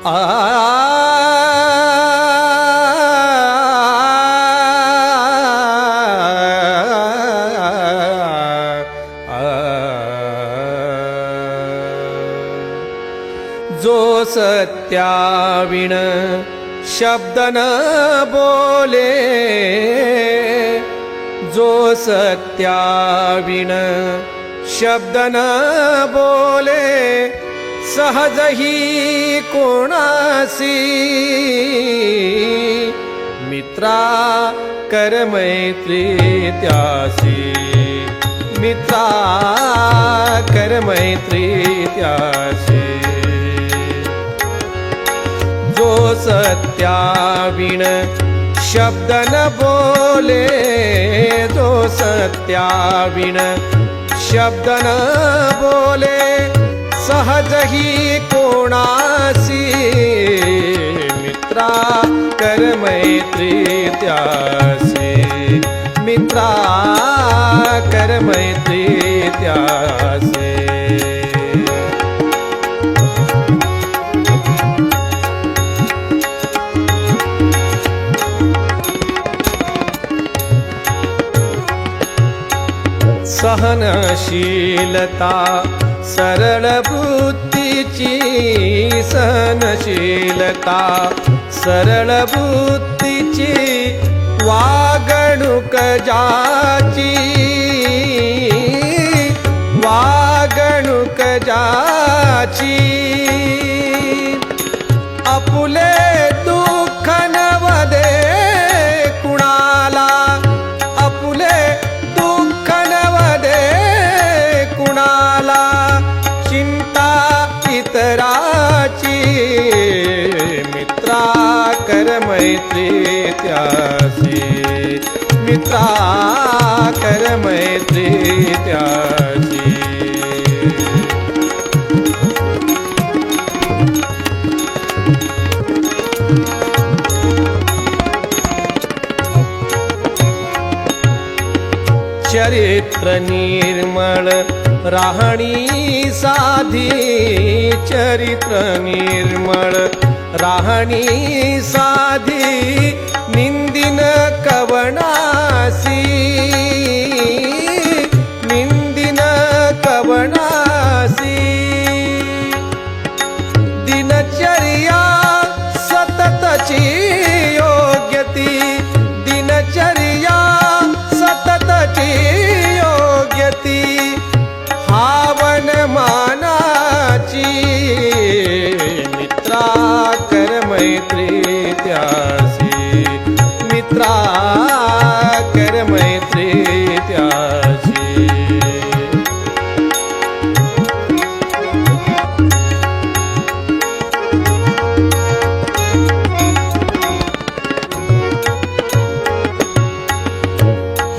आ जो सत्याविण शब्द न बोले, जो सत्याविण शब्द न बोले, सहज ही कोणासी मित्रा कर मैत्री त्यासी, मित्रा कर मैत्री त्यासी। जो सत्याविण शब्द न बोले, जो सत्याविण शब्द न बोले, सहज ही कोणासी मित्रा कर मैत्री त्यासी, मित्रा कर मैत्री त्यासी। सहनशीलता सरळ बुद्धीची, सहनशीलता सरळ बुद्धीची, वागणूक ज्याची, वागणूक ज्याची, आपुले दुःख नवदे कुणाला, आपुले दुःख नवदे कुणाला, चिंता इतराची मित्रा कर मैत्री त्यासी, मित्रा कर मैत्री त्यासी। चरित्र निर्मळ राहणी साधी, चरित्र निर्मळ राहणी साधी, निंदिन कवनासी, निंदिन कवनासी। दिनचर्या सततची योग्यती, दिनचर्या सततची योग्यती, हावन मानाची मित्रा कर मैत्री त्यासी, मित्रा कर मैत्री त्यासी।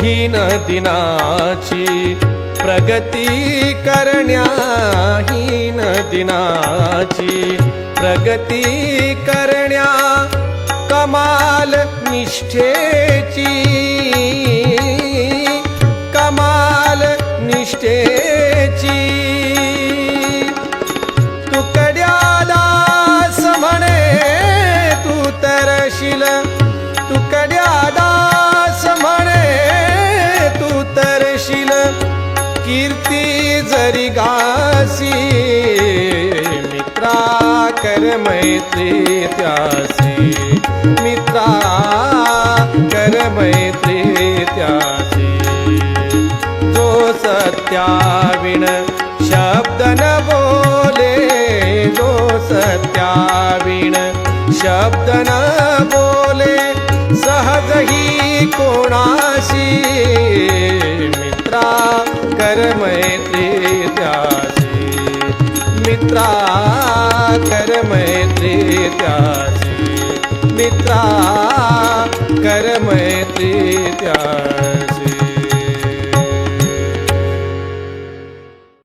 हीन दिनाची प्रगती करण्या, हीन दिनाची प्रगती करण्या, कमाल निष्ठेची, कमाल निष्ठेची। तुकड्या दास म्हणे तू तरशील, तुकड्या दास म्हणे तू तरशील, कीर्ती जरी गासी मित्रा कर मैत्री त्यासी, मित्रा कर मैत्री त्यासी। जो सत्याविण शब्द न बोले, जो सत्याविण शब्द न बोले, सहज ही कोणासी मित्रा कर मैत्री त्यासी, मित्रा कर मैत्री त्यासी, मित्रा कर मैत्री त्यासी।